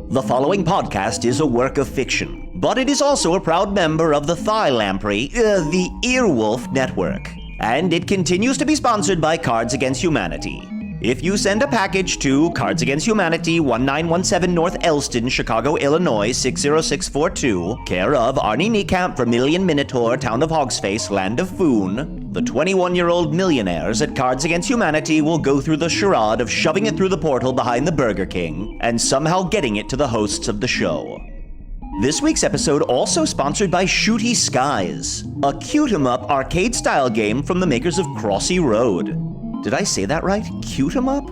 The following podcast is a work of fiction, but it is also a proud member of the the Earwolf Network, and it continues to be sponsored by Cards Against Humanity. If you send a package to Cards Against Humanity, 1917 North Elston, Chicago, Illinois, 60642, care of ARNIE NIEKAMP, Vermilion Minotaur, Town of Hogsface, Land of Foon, the 21-year-old millionaires at Cards Against Humanity will go through the charade of shoving it through the portal behind the Burger King and somehow getting it to the hosts of the show. This week's episode also sponsored by Shooty Skies, a cute-em-up arcade-style game from the makers of Crossy Road. Did I say that right? Cute-em-up?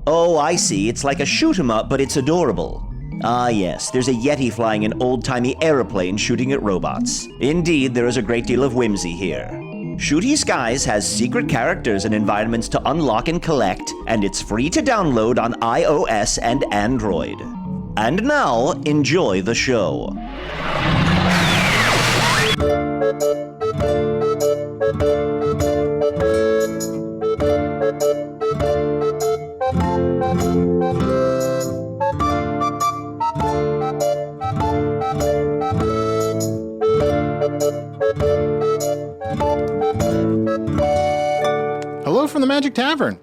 Oh, I see. It's like a shoot-em-up, but it's adorable. Ah, yes. There's a Yeti flying an old-timey aeroplane shooting at robots. Indeed, there is a great deal of whimsy here. Shooty Skies has secret characters and environments to unlock and collect, and it's free to download on iOS and Android. And now, enjoy the show. Hello from the Magic Tavern,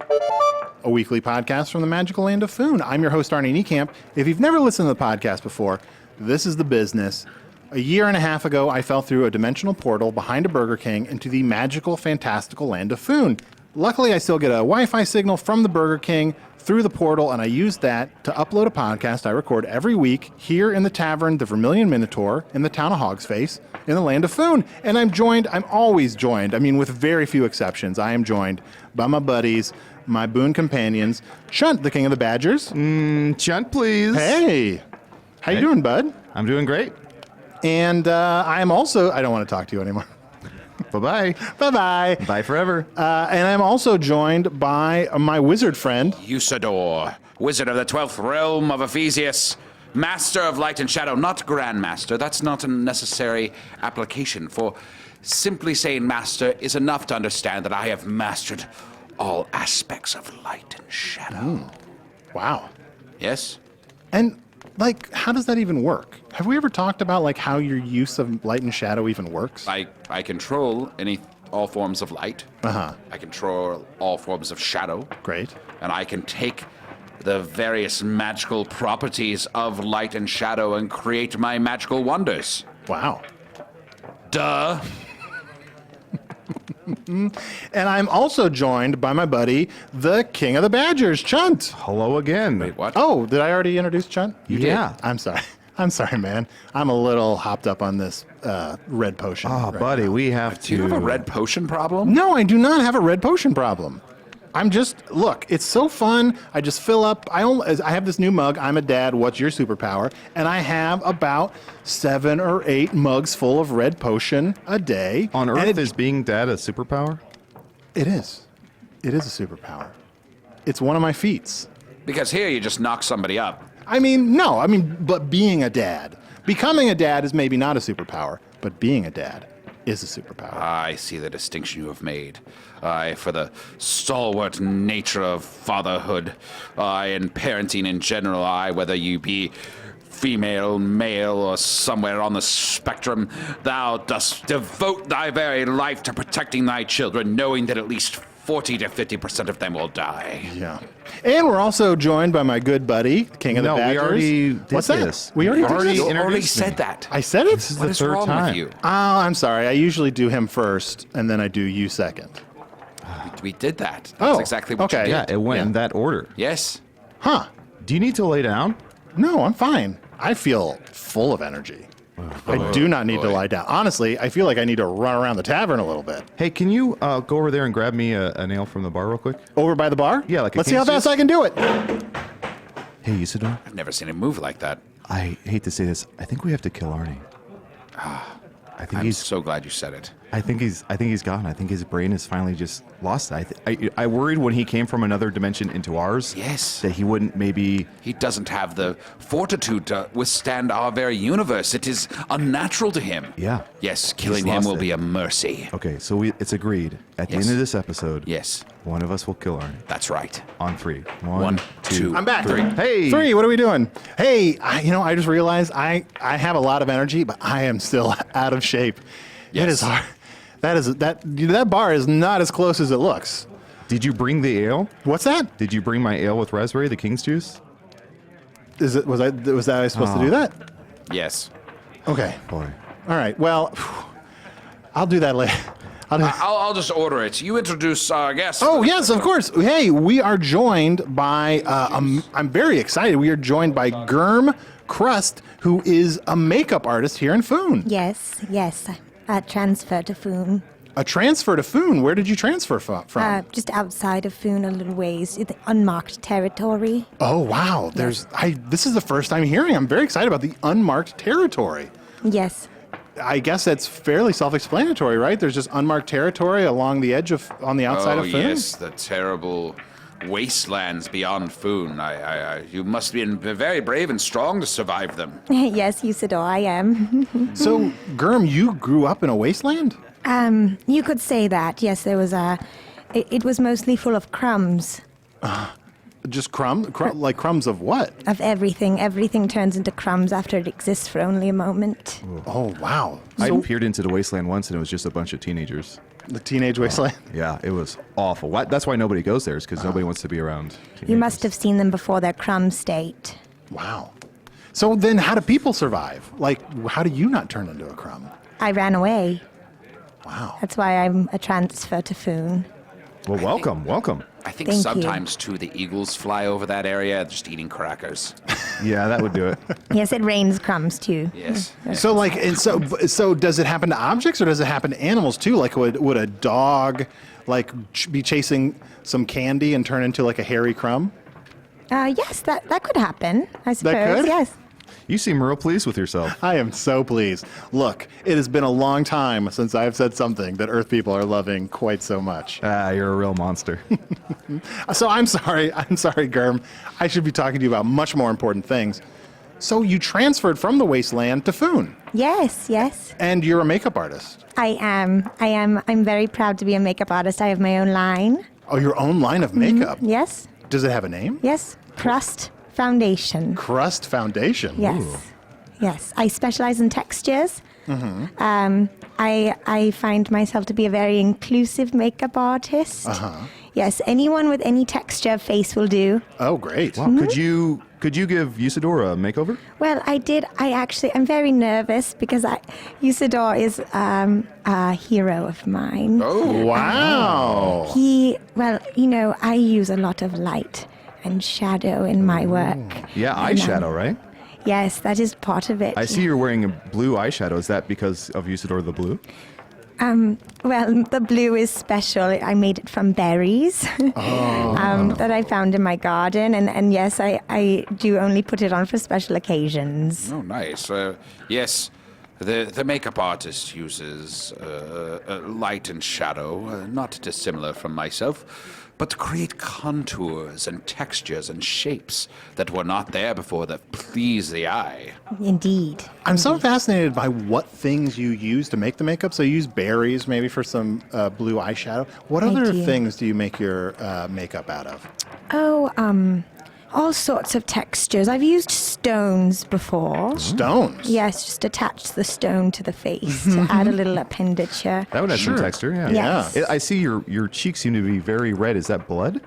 a weekly podcast from the magical land of Foon. I'm your host, ARNIE NIEKAMP. If you've never listened to the podcast before, this is the business. A year and a half ago, I fell through a dimensional portal behind a Burger King into the magical, fantastical land of Foon. Luckily, I still get a Wi-Fi signal from the Burger King through the portal, and I use that to upload a podcast I record every week here in the Tavern, the Vermilion Minotaur, in the town of Hogsface, in the land of Foon. And I'm always joined, with very few exceptions, I am joined by my buddies, my boon companions, Chunt, the king of the Badgers. Chunt, please. Hey. How you doing, bud? I'm doing great. And I am also, I don't want to talk to you anymore. Bye-bye. Bye-bye. Bye forever. And I'm also joined by my wizard friend. Usador, wizard of the 12th realm of Ephesius, master of light and shadow, not grandmaster. That's not a necessary application, for simply saying master is enough to understand that I have mastered all aspects of light and shadow. Wow. Yes? And, how does that even work? Have we ever talked about, how your use of light and shadow even works? I control all forms of light. Uh-huh. I control all forms of shadow. Great. And I can take the various magical properties of light and shadow and create my magical wonders. Wow. Duh. And I'm also joined by my buddy, the king of the Badgers, Chunt. Hello again. Wait, what? Oh, did I already introduce Chunt? Yeah. I'm sorry. I'm sorry, man. I'm a little hopped up on this red potion. Oh, right buddy, now. we have Do you have a red potion problem? No, I do not have a red potion problem. Look, it's so fun. I just fill up. I have this new mug. I'm a dad. What's your superpower? And I have about 7 or 8 mugs full of red potion a day. On Earth, is being dad a superpower? It is. It is a superpower. It's one of my feats. Because here you just knock somebody up. No. But being a dad. Becoming a dad is maybe not a superpower, but being a dad is a superpower. I see the distinction you have made. For the stalwart nature of fatherhood, and parenting in general, whether you be female, male, or somewhere on the spectrum, thou dost devote thy very life to protecting thy children, knowing that at least 40 to 50% of them will die. Yeah. And we're also joined by my good buddy, King of the Badgers. No, we already did What's that? this. We already did this? You already introduced said me. that. I said it? This is What the is third wrong time. with you? Oh, I'm sorry. I usually do him first, and then I do you second. We did that. That's exactly what okay. you did. Yeah, it went in that order. Yes. Huh. Do you need to lay down? No, I'm fine. I feel full of energy. I do not need to lie down. Honestly, I feel like I need to run around the tavern a little bit. Hey, can you go over there and grab me a nail from the bar real quick? Over by the bar? Yeah, like a Let's see how King's fast I can do it. Hey, Usador, I've never seen him move like that. I hate to say this. I think we have to kill Arnie. I think I'm he's... so glad you said it. I think he's gone. I think his brain has finally just lost it. I worried when he came from another dimension into ours. Yes. That he wouldn't maybe. He doesn't have the fortitude to withstand our very universe. It is unnatural to him. Yeah. Yes, killing He's him lost will it. be a mercy. Okay, so it's agreed. At the Yes. end of this episode, Yes, one of us will kill Arnie. that's right. On 3. One, two. I'm back. 3. Hey! 3, what are we doing? Hey, I just realized I have a lot of energy, but I am still out of shape. Yes. It is hard. That bar is not as close as it looks. Did you bring the ale? What's that? Did you bring my ale with raspberry, the king's juice? Was I supposed to do that? Yes. Okay. Boy. All right. Well, I'll do that later. I'll just order it. You introduce our guest. Oh, yes, of course. Hey, we are joined by, I'm very excited. We are joined by Germ Crust, who is a makeup artist here in Foon. Yes. Transfer to Foon. A transfer to Foon. Where did you transfer from? Just outside of Foon a little ways, in the unmarked territory. Oh, wow. This is the first time hearing. I'm very excited about the unmarked territory. Yes. I guess that's fairly self-explanatory, right? There's just unmarked territory along the edge on the outside Oh, of Foon. yes, the terrible wastelands beyond Foon. You must be very brave and strong to survive them. Yes, Usador, I am. So, Germ, you grew up in a wasteland? You could say that. Yes, there was it was mostly full of crumbs Just like crumbs of what? of everything. Everything turns into crumbs after it exists for only a moment. Oh, wow. I So, peered into the wasteland once, and it was just a bunch of teenagers. the teenage wasteland? Yeah, it was awful. That's why nobody goes there, is because nobody wants to be around teenagers. You must have seen them before their crumb state. Wow. So then how do people survive? Like, how do you not turn into a crumb? I ran away. Wow. That's why I'm a transfer to Foon. Well, welcome. I think Thank you. sometimes, too, the eagles fly over that area just eating crackers. Yeah, that would do it. Yes, it rains crumbs too. Yes. So like, and so does it happen to objects or does it happen to animals too? Like, would a dog like be chasing some candy and turn into like a hairy crumb? Yes, that could happen, I suppose. could? Yes. You seem real pleased with yourself. I am so pleased. Look, it has been a long time since I've said something that Earth people are loving quite so much. You're a real monster. So I'm sorry, Germ. I should be talking to you about much more important things. So you transferred from the wasteland to Foon, Yes. and you're a makeup artist. I am. I'm very proud to be a makeup artist. I have my own line. Oh, your own line of makeup. Yes. Does it have a name? Yes. Crust Foundation. Crust Foundation. Yes. Ooh. Yes. I specialize in textures. Mm-hmm. I find myself to be a very inclusive makeup artist. Uh-huh. Yes. Anyone with any texture of face will do. Oh, great. Wow, could you give Usador a makeover? Well, I did. I'm very nervous because Usador is a hero of mine. Oh, Wow. I use a lot of light and shadow in my work. Yeah, And, eyeshadow, right? Yes, that is part of it. I see you're wearing a blue eyeshadow. Is that because of Usador the Blue? Well, the blue is special. I made it from berries that I found in my garden. And yes, I do only put it on for special occasions. Oh, nice. Yes, the makeup artist uses light and shadow, not dissimilar from myself, but to create contours and textures and shapes that were not there before that please the eye. Indeed. I'm so fascinated by what things you use to make the makeup. So you use berries maybe for some blue eyeshadow. What other do. things do you make your makeup out of? Oh, all sorts of textures. I've used stones before. Stones. Yes, just attach the stone to the face to add a little appendature. That would have Sure. some texture, yeah. Yes. I see your cheeks seem to be very red. Is that blood?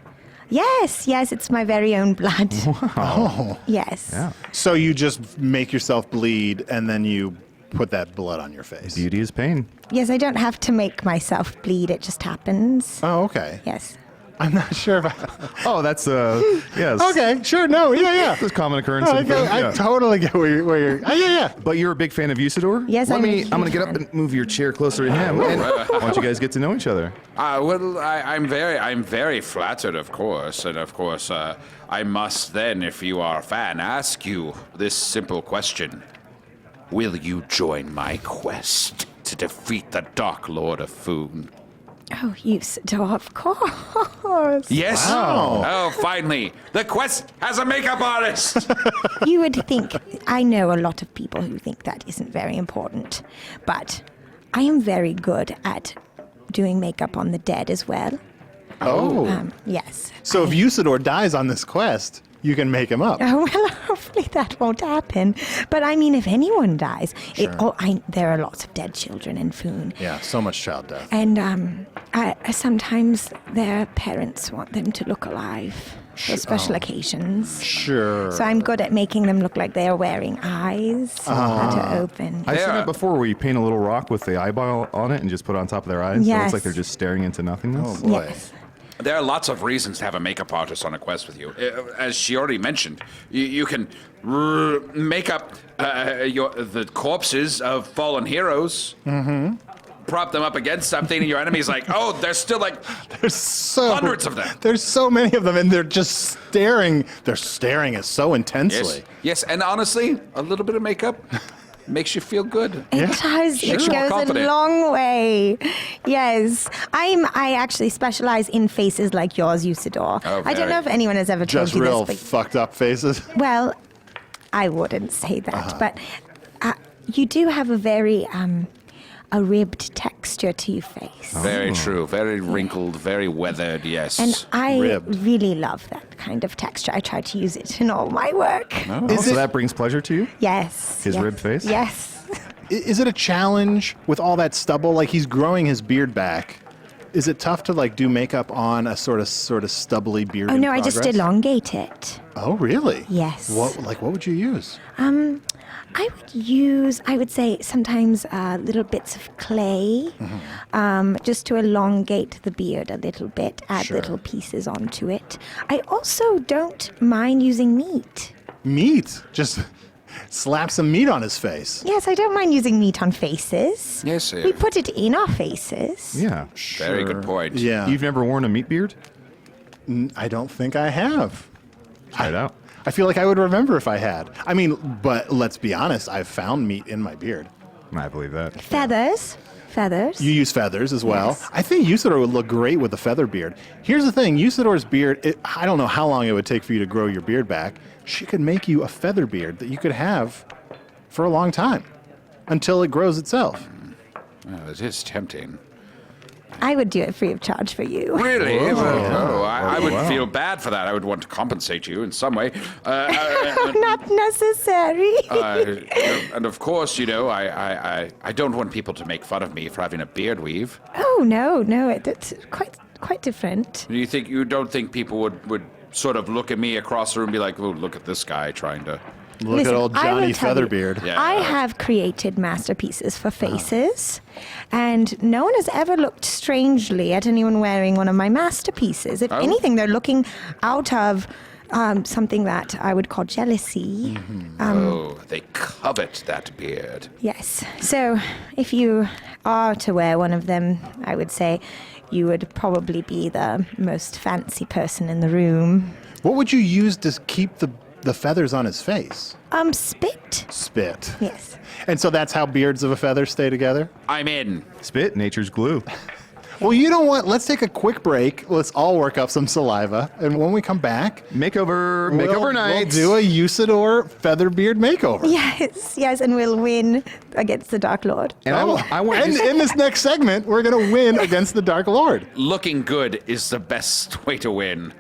Yes, it's my very own blood. Oh. Yes. Yeah. So you just make yourself bleed and then you put that blood on your face. Beauty is pain. Yes, I don't have to make myself bleed. It just happens. Oh, okay. Yes. I'm not sure about. Oh, that's yes. Okay, sure. No, yeah. That's a common occurrence. No, in film, I yeah. totally get where you're. Yeah. But you're a big fan of Usador? Yes, I'm I'm a going huge to get up fan. and move your chair closer to him. And why don't you guys get to know each other? I'm very flattered, of course, and of course, I must then, if you are a fan, ask you this simple question: will you join my quest to defeat the Dark Lord of Foon. Oh, Usador, of course. Yes? Wow. Oh, finally. The quest has a makeup artist. You would think, I know a lot of people who think that isn't very important, but I am very good at doing makeup on the dead as well. Oh. Yes. So if Usador dies on this quest, you can make him up. Oh, well, hopefully that won't happen. But I mean, if anyone dies, there are lots of dead children in Foon. Yeah, so much child death. And sometimes their parents want them to look alive for special occasions. Sure. So I'm good at making them look like they are wearing eyes that are open. I've seen Yeah. that before where you paint a little rock with the eyeball on it and just put it on top of their eyes. So it Yes. looks like they're just staring into nothingness. Oh, boy. Yes. There are lots of reasons to have a makeup artist on a quest with you. As she already mentioned, you can make up the corpses of fallen heroes. Mm-hmm. Prop them up against something, and your enemy's like, oh, there's still like There's hundreds of them. There's so many of them, and they're just staring. They're staring it so intensely. Yes, and honestly, a little bit of makeup makes you feel good. It does. Makes It you more goes a confident. long way. Yes. I actually specialize in faces like yours, Usador. Oh, I don't know very. if anyone has ever told Just you real this, but fucked up faces. well, I wouldn't say that, but you do have a very a ribbed texture to your face. Very true. Very wrinkled, very weathered, yes. And I ribbed. really love that kind of texture. I try to use it in all my work. Oh, Is so it- that brings pleasure to you? Yes. His yes, ribbed face? Yes. Is it a challenge with all that stubble? Like he's growing his beard back. Is it tough to like do makeup on a sort of stubbly beard? Oh in no, I just progress? elongate it. Oh really? Yes. What would you use? I would say sometimes little bits of clay, just to elongate the beard a little bit, add Sure. little pieces onto it. I also don't mind using meat. Meat. Just slap some meat on his face. Yes, I don't mind using meat on faces. Yes, We put it in our faces. Yeah. very good point. Yeah. You've never worn a meat beard? I don't think I have. Try it out. I feel like I would remember if I had. I mean, but let's be honest, I've found meat in my beard. I believe that. Feathers. Feathers. You use feathers as well. Yes. I think Usador would look great with a feather beard. Here's the thing, Usador's beard, I don't know how long it would take for you to grow your beard back. She could make you a feather beard that you could have for a long time until it grows itself. Oh, it is tempting. I would do it free of charge for you. Really? I would feel bad for that. I would want to compensate you in some way. Not necessary. And of course, you know, I don't want people to make fun of me for having a beard weave. Oh no, it's quite different. You don't think people would sort of look at me across the room and be like, oh, look at this guy trying to... Look Listen, at old I will Johnny tell you, Featherbeard. Yeah. I have created masterpieces for faces, and no one has ever looked strangely at anyone wearing one of my masterpieces. If anything, they're looking out of something that I would call jealousy. They covet that beard. Yes. So if you are to wear one of them, I would say you would probably be the most fancy person in the room. What would you use to keep the feathers on his face? Spit. Spit. Yes. And so that's how beards of a feather stay together? I'm in. Spit, nature's glue. Well, you know what? Let's take a quick break. Let's all work up some saliva. And when we come back, Makeover we'll nights. do a Usador Featherbeard makeover. Yes, and we'll win against the Dark Lord. And I want And in this next segment, we're going to win against the Dark Lord. Looking good is the best way to win.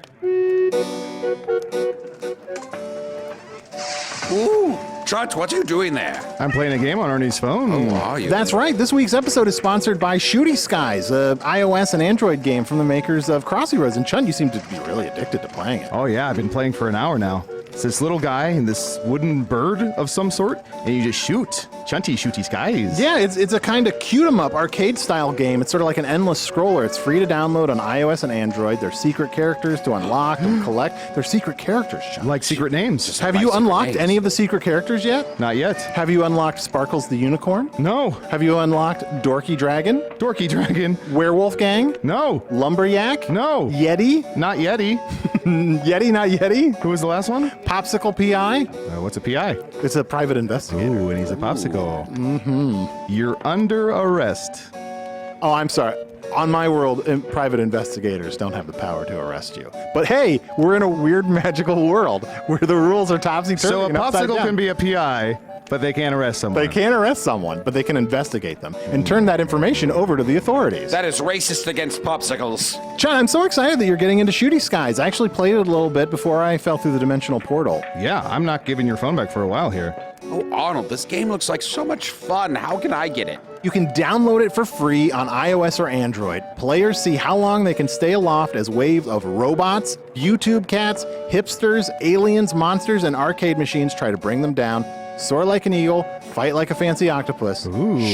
Ooh, Trot, what are you doing there? I'm playing a game on Arnie's phone. Who are you? That's right. This week's episode is sponsored by Shooty Skies, an iOS and Android game from the makers of Crossy Roads. And Chun, you seem to be really addicted to playing it. Oh yeah, I've been playing for an hour now. It's this little guy and this wooden bird of some sort, and you just shoot. Chunty shooty skies. Yeah, it's a kind of cute-em-up arcade-style game. It's sort of like an endless scroller. It's free to download on iOS and Android. There's secret characters to unlock and collect. They're secret characters, Chun. Like secret names. Have you unlocked any of the secret characters yet? Not yet. Have you unlocked Sparkles the Unicorn? No. Have you unlocked Dorky Dragon? Dorky dragon. Werewolf Gang? No. Lumberjack? No. Yeti? Not Yeti. Yeti, not Yeti. Who was the last one? Popsicle PI. What's a PI? It's a private investigator. Ooh, and he's a popsicle. Mm-hmm. You're under arrest. Oh, I'm sorry. On my world, private investigators don't have the power to arrest you. But hey, we're in a weird magical world where the rules are topsy-turvy. So a and upside popsicle down. can be a PI, but they can't arrest someone. They can't arrest someone, but they can investigate them and turn that information over to the authorities. That is racist against popsicles. John, I'm so excited that you're getting into Shooty Skies. I actually played it a little bit before I fell through the dimensional portal. Yeah, I'm not giving your phone back for a while here. Oh, Arnold, this game looks like so much fun. How can I get it? You can download it for free on iOS or Android. Players see how long they can stay aloft as waves of robots, YouTube cats, hipsters, aliens, monsters, and arcade machines try to bring them down. Soar like an eagle, fight like a fancy octopus,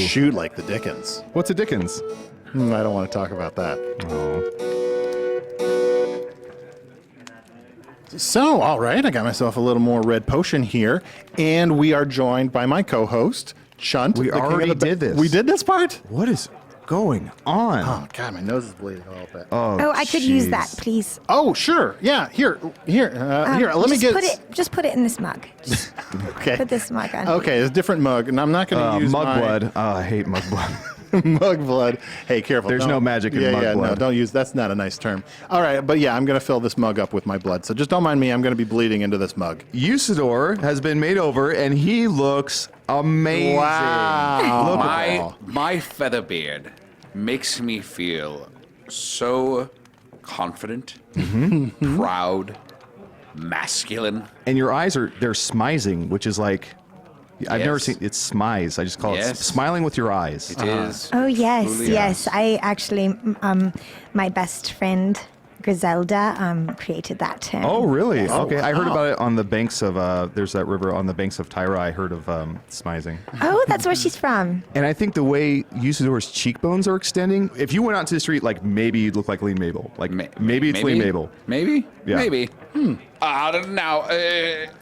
shoot like the Dickens. What's a Dickens? I don't want to talk about that. So, all right, I got myself a little more red potion here, and we are joined by my co-host, Chunt. We already did this. We did this part? What is going on? Oh, God, my nose is bleeding a little bit. Oh, I could use that, please. Oh, sure. Yeah, here. Let me get... Just put it in this mug. Just Okay. put this mug on. Okay, it's a different mug, and I'm not going to use mug my... blood. Oh, I hate mug blood. Mug blood. Hey, careful. There's no magic in mug blood. No, don't use... That's not a nice term. All right, but yeah, I'm going to fill this mug up with my blood, so just don't mind me. I'm going to be bleeding into this mug. Usador has been made over, and he looks amazing. Wow. Look at My feather beard makes me feel so confident, proud, masculine. And your eyes they're smizing, which is like, I've never Yes. seen, it's smize. I just call it Yes. smiling with your eyes. It is. Oh, yes, Truly yes. is. I actually, my best friend, Griselda, created that term. Oh, really? Oh, Okay, I heard wow. about it on the banks of, there's that river on the banks of Tyra. I heard of smizing. Oh, that's where she's from. And I think the way Usador's cheekbones are extending, if you went out to the street, like maybe you'd look like Lee Mabel. Like maybe it's Lee Mabel. Maybe? Yeah. Maybe. Now,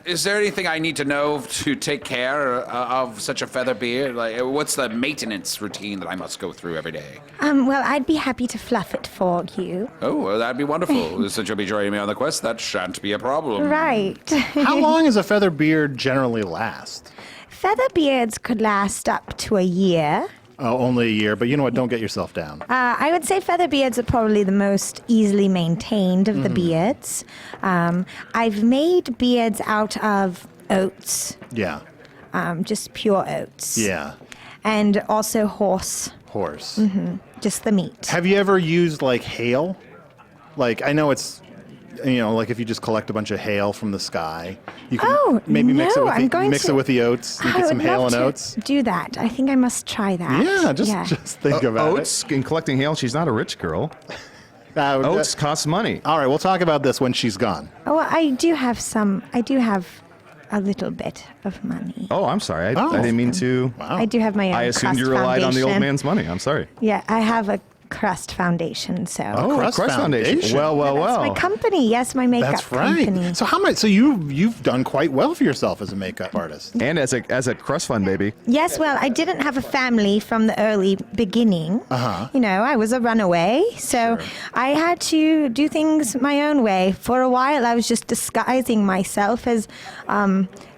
is there anything I need to know to take care of such a feather beard? Like, what's the maintenance routine that I must go through every day? Well, I'd be happy to fluff it for you. Oh, well, that'd be wonderful. Since you'll be joining me on the quest, that shan't be a problem. Right. How long does a feather beard generally last? Feather beards could last up to a year. Oh, only a year, but you know what? Don't get yourself down. I would say feather beards are probably the most easily maintained of the beards. I've made beards out of oats, Yeah. just pure oats. Yeah. And also horse, Horse. just the meat. Have you ever used like hail? Like, I know it's, like if you just collect a bunch of hail from the sky, you can maybe mix it no, I'm with going mix it to- with the oats. You I get would some hail love and to oats. do that. I think I must try that. Yeah, just think about Oats and collecting hail, she's not a rich girl. it. Oats cost money. All right, we'll talk about this when she's gone. Oh, I do have a little bit of money. Oh, I'm sorry. Oh. I didn't mean to. I do have my own I assumed crust you relied on the old foundation. man's money. I'm sorry. Yeah, I have a crust foundation, so. Oh, Crust Foundation. Well. That's my company. Yes, my makeup That's right. company. So how much? So you've done quite well for yourself as a makeup artist. And as a crust fund baby. Yes, well, I didn't have a family from the early beginning. Uh-huh. I was a runaway, so I had to do things my own way. For a while, I was just disguising myself as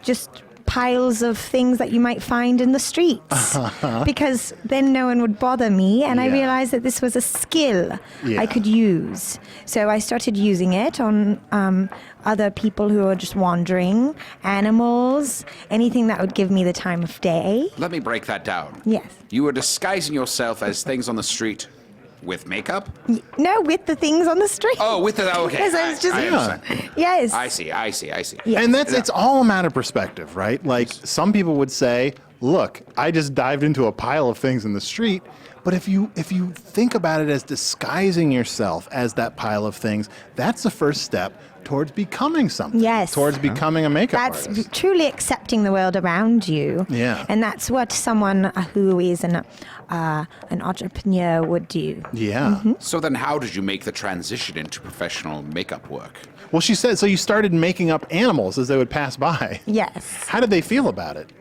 just piles of things that you might find in the streets because then no one would bother me, and I Yeah. realized that this was a skill Yeah. I could use. So I started using it on other people who are just wandering, animals, anything that would give me the time of day. Let me break that down. Yes. You were disguising yourself as things on the street with makeup? No, with the things on the street. Oh, with the... Okay. Yes, I was just... I understand. Yes. I see. Yes. And it's all a matter of perspective, right? Like some people would say, look, I just dived into a pile of things in the street. But if you think about it as disguising yourself as that pile of things, that's the first step towards becoming something. Yes. Towards becoming a makeup That's artist. truly accepting the world around you. Yeah. And that's what someone who is an entrepreneur would do. Yeah. So then how did you make the transition into professional makeup work? Well, she said, so you started making up animals as they would pass by. Yes. How did they feel about it?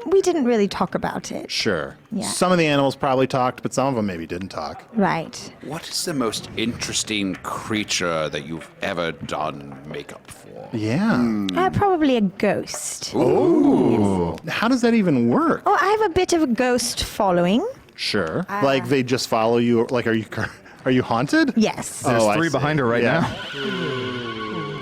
We didn't really talk about it. Sure. Yeah. Some of the animals probably talked, but some of them maybe didn't talk. Right. What is the most interesting creature that you've ever done makeup for? Yeah. Probably a ghost. Ooh. How does that even work? Oh, I have a bit of a ghost following. Sure. Like they just follow you. Like, are you haunted? Yes. There's I 3 see. behind her right Yeah. now.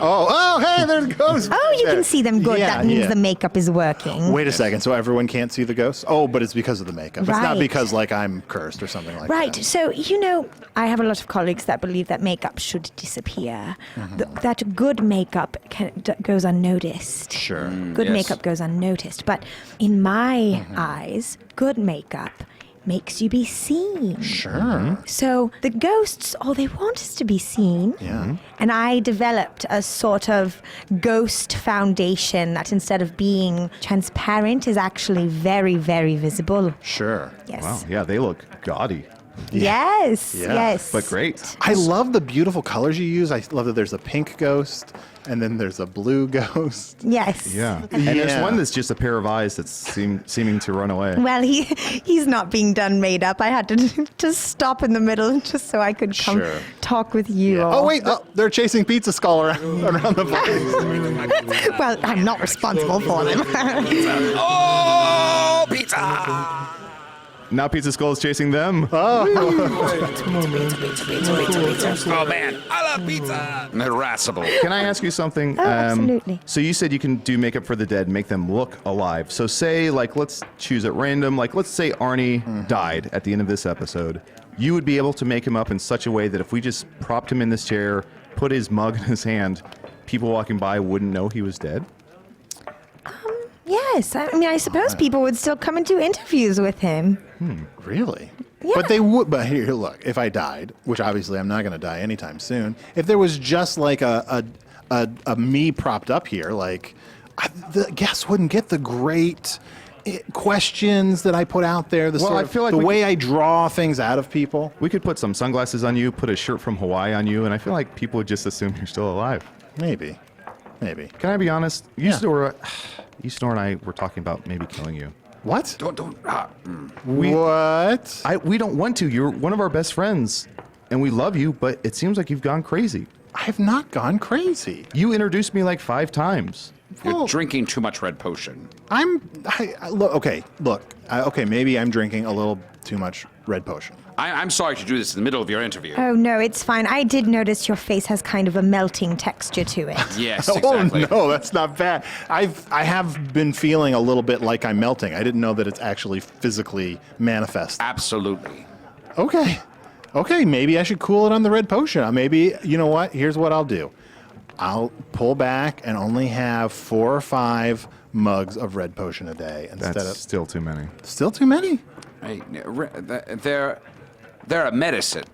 Oh, hey, there it goes. Oh, you can see them good. Yeah, That means yeah. the makeup is working. Wait a second. So everyone can't see the ghosts? Oh, but it's because of the makeup. It's not Right. because, like, I'm cursed or something like Right. that. So, I have a lot of colleagues that believe that makeup should disappear. That good makeup goes unnoticed. Sure. Good Yes. makeup goes unnoticed. But in my eyes, good makeup makes you be seen. Sure. So the ghosts, all they want is to be seen. Yeah. And I developed a sort of ghost foundation that instead of being transparent is actually very, very visible. Sure. Yes. Wow, yeah, they look gaudy, Yes. Yeah. Yes. but great. I love the beautiful colors you use. I love that there's a pink ghost and then there's a blue ghost. Yes. Yeah. And there's Yeah. one that's just a pair of eyes that's seeming to run away. Well, he's not being done made up. I had to just stop in the middle just so I could come Sure. talk with you all. Oh, wait. Oh, they're chasing Pizza Skull around the place. Well, I'm not responsible for them. Oh, pizza! Now Pizza Skull is chasing them. Oh man, I love pizza. Irascible. Can I ask you something? Oh, absolutely. So you said you can do makeup for the dead, make them look alive. So say, like, let's choose at random. Like, let's say Arnie died at the end of this episode. You would be able to make him up in such a way that if we just propped him in this chair, put his mug in his hand, people walking by wouldn't know he was dead? Yes. I mean, I suppose people would still come and do interviews with him. Really? Yeah. But they would. But here, look. If I died, which obviously I'm not going to die anytime soon, if there was just like a me propped up here, like the guests wouldn't get the great questions that I put out there. The Well, sort I of, feel like the we way I draw things out of people. We could put some sunglasses on you, put a shirt from Hawaii on you, and I feel like people would just assume you're still alive. Maybe. Can I be honest? You Yeah. Snore and I were talking about maybe killing you. What? Don't. What? We don't want to. You're one of our best friends, and we love you, but it seems like you've gone crazy. I have not gone crazy. You introduced me like 5 times. You're Well- drinking too much red potion. Look. Okay, maybe I'm drinking a little too much red potion. I'm sorry to do this in the middle of your interview. Oh, no, it's fine. I did notice your face has kind of a melting texture to it. Yes, exactly. Oh no, that's not bad. I have been feeling a little bit like I'm melting. I didn't know that it's actually physically manifest. Absolutely. Okay, maybe I should cool it on the red potion. Maybe, you know what? Here's what I'll do. I'll pull back and only have 4 or 5 mugs of red potion a day instead That's of still too many. still too many. Hey, they're a medicine.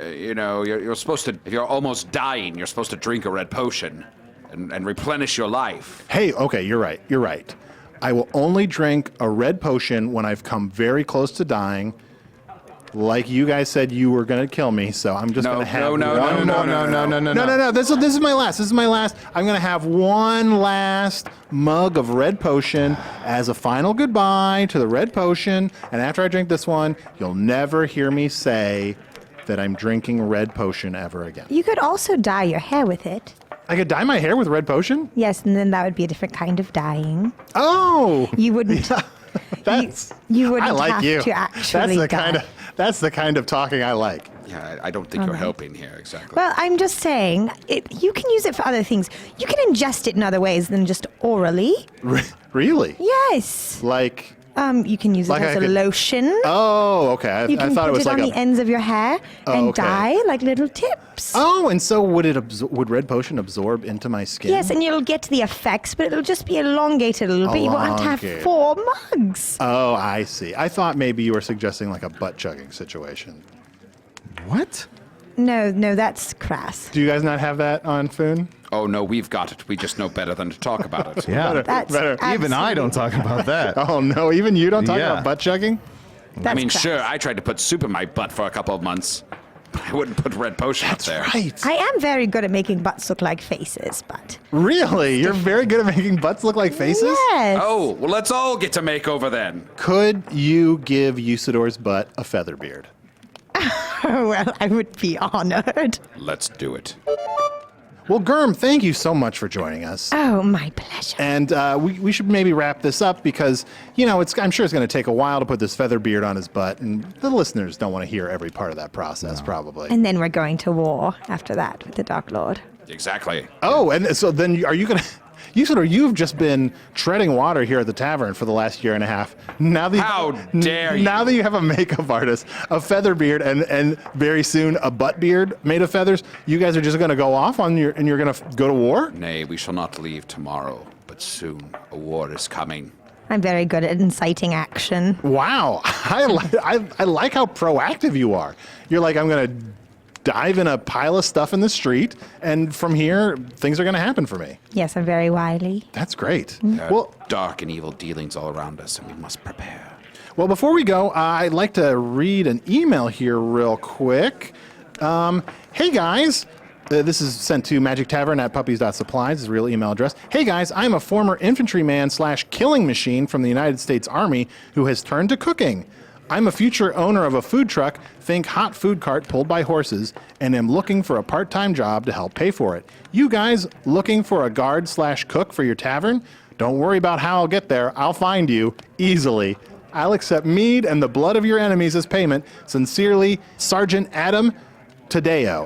You're supposed to. If you're almost dying, you're supposed to drink a red potion and replenish your life. Hey, okay, you're right. I will only drink a red potion when I've come very close to dying. Like you guys said, you were going to kill me, so I'm just going to have No. This is my last. I'm going to have one last mug of red potion as a final goodbye to the red potion. And after I drink this one, you'll never hear me say that I'm drinking red potion ever again. You could also dye your hair with it. I could dye my hair with red potion? Yes, and then that would be a different kind of dyeing. Oh, You wouldn't. that's. You wouldn't I like have you. to actually dye. That's the kind of talking I like. Yeah, I don't think you're helping here exactly. Well, I'm just saying, you can use it for other things. You can ingest it in other ways than just orally. Really? Yes. Like. You can use it Like as I a could- lotion. Oh, okay. You I can thought put it was it like on the ends of your hair and okay. dye like little tips. Oh, and so would red potion absorb into my skin? Yes, and you'll get the effects, but it'll just be elongated a little bit. You won't have to have Elongated. 4 mugs. Oh, I see. I thought maybe you were suggesting like a butt chugging situation. What? No, that's crass. Do you guys not have that on Foon? Oh no, we've got it. We just know better than to talk about it. Yeah. That's better. Even I don't talk about that. Oh no, even you don't talk Yeah. about butt chugging? That's I mean, crass. sure, I tried to put soup in my butt for a couple of months. I wouldn't put red potion up there. Right. I am very good at making butts look like faces, but Really? You're very good at making butts look like faces? yes. Oh, well, let's all get a makeover then. Could you give Usador's butt a feather beard? Well, I would be honored. Let's do it. Well, Gurm, thank you so much for joining us. Oh, my pleasure. And we should maybe wrap this up because, I'm sure it's going to take a while to put this feather beard on his butt, and the listeners don't want to hear every part of that process, probably. And then we're going to war after that with the Dark Lord. Exactly. Oh, and so then are you going to... You've just been treading water here at the tavern for the last year and a half. Now that How dare you? Now that you have a makeup artist, a feather beard, and very soon a butt beard made of feathers, you guys are just going to go off and you're going to go to war? Nay, we shall not leave tomorrow, but soon a war is coming. I'm very good at inciting action. Wow, I like how proactive you are. You're like, I'm going to dive in a pile of stuff in the street, and from here, things are going to happen for me. Yes, I'm very wily. That's great. There are Well, dark and evil dealings all around us, and we must prepare. Well, before we go, I'd like to read an email here real quick. Hey guys, this is sent to magictavern@puppies.supplies, is a real email address. Hey guys, I'm a former infantryman / killing machine from the United States Army who has turned to cooking. I'm a future owner of a food truck, think hot food cart pulled by horses, and am looking for a part-time job to help pay for it. You guys looking for a guard / cook for your tavern? Don't worry about how I'll get there. I'll find you easily. I'll accept mead and the blood of your enemies as payment. Sincerely, Sergeant Adam Tadeo.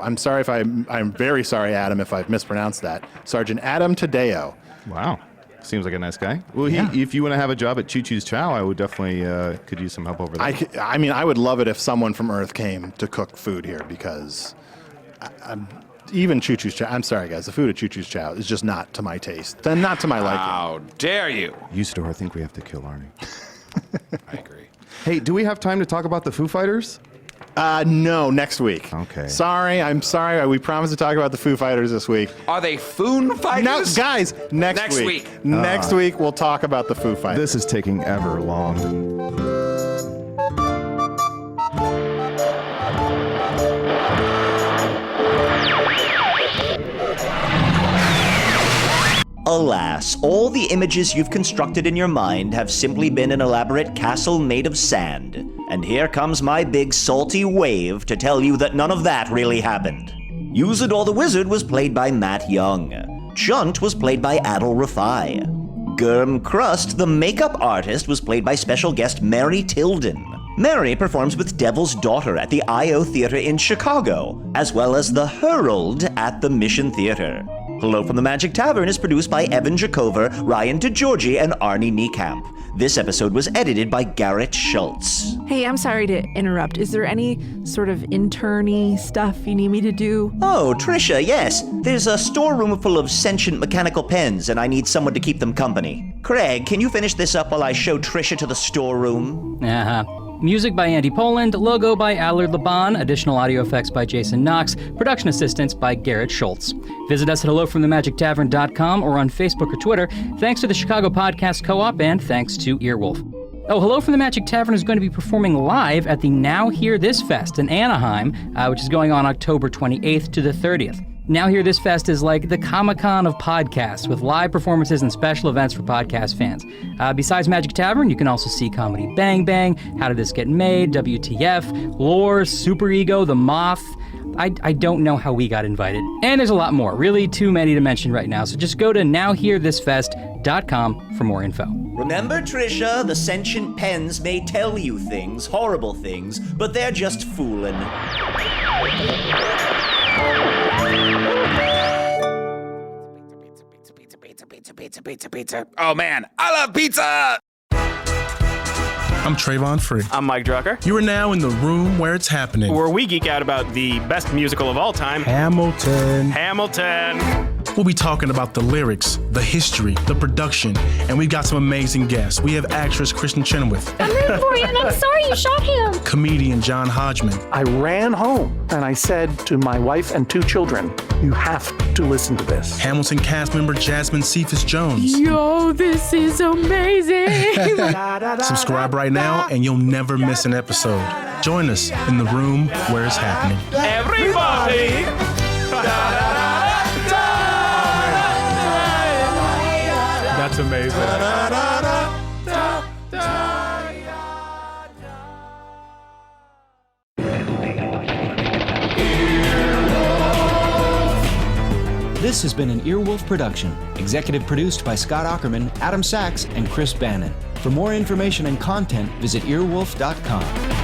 I'm very sorry, Adam, if I've mispronounced that. Sergeant Adam Tadeo. Wow. Seems like a nice guy. Well, Yeah. if you want to have a job at Choo Choo's Chow, I would definitely could use some help over there. I would love it if someone from Earth came to cook food here because even Choo Choo's Chow, I'm sorry guys, the food at Choo Choo's Chow is just not to my taste, then not to my liking. How dare you? Usador, I think we have to kill Arnie. I agree. Hey, do we have time to talk about the Foo Fighters? No, next week. Okay. I'm sorry. We promised to talk about the Foo Fighters this week. Are they Foon fighters? No, guys, next week. Next week we'll talk about the Foo Fighters. This is taking ever long. Alas, all the images you've constructed in your mind have simply been an elaborate castle made of sand. And here comes my big salty wave to tell you that none of that really happened. Usador the Wizard was played by Matt Young. Chunt was played by Adol Rafai. Gurm Crust, the makeup artist, was played by special guest Mary Tilden. Mary performs with Devil's Daughter at the I.O. Theater in Chicago, as well as the Herald at the Mission Theater. Hello from the Magic Tavern is produced by Evan Jacover, Ryan DeGiorgi, and Arnie Niekamp. This episode was edited by Garrett Schultz. Hey, I'm sorry to interrupt. Is there any sort of intern-y stuff you need me to do? Oh, Trisha, yes. There's a storeroom full of sentient mechanical pens, and I need someone to keep them company. Craig, can you finish this up while I show Trisha to the storeroom? Uh-huh. Music by Andy Poland, logo by Allard Laban, additional audio effects by Jason Knox, production assistance by Garrett Schultz. Visit us at hellofromthemagictavern.com or on Facebook or Twitter. Thanks to the Chicago Podcast Co-op and thanks to Earwolf. Oh, Hello from the Magic Tavern is going to be performing live at the Now Hear This Fest in Anaheim, which is going on October 28th to the 30th. Now Hear This Fest is like the Comic-Con of podcasts, with live performances and special events for podcast fans. Besides Magic Tavern, you can also see Comedy Bang Bang, How Did This Get Made, WTF, Lore, Super Ego, The Moth. I don't know how we got invited. And there's a lot more, really too many to mention right now, so just go to nowhearthisfest.com for more info. Remember, Trisha, the sentient pens may tell you things, horrible things, but they're just fooling. Pizza. Oh man, I love pizza! I'm Trayvon Free. I'm Mike Drucker, You are now in the room where it's happening. where we geek out about the best musical of all time, Hamilton. Hamilton. We'll be talking about the lyrics, the history, the production, and we've got some amazing guests. We have actress Kristen Chenoweth, I'm rooting for you, and I'm sorry you shot him. comedian John Hodgman, I ran home and I said to my wife and 2 children, you have to listen to this. Hamilton cast member Jasmine Cephas Jones. Yo, this is amazing. Subscribe right now and you'll never miss an episode. Join us in the room where it's happening. Everybody! That's amazing. This has been an Earwolf production, executive produced by Scott Aukerman, Adam Sachs, and Chris Bannon. For more information and content, visit earwolf.com.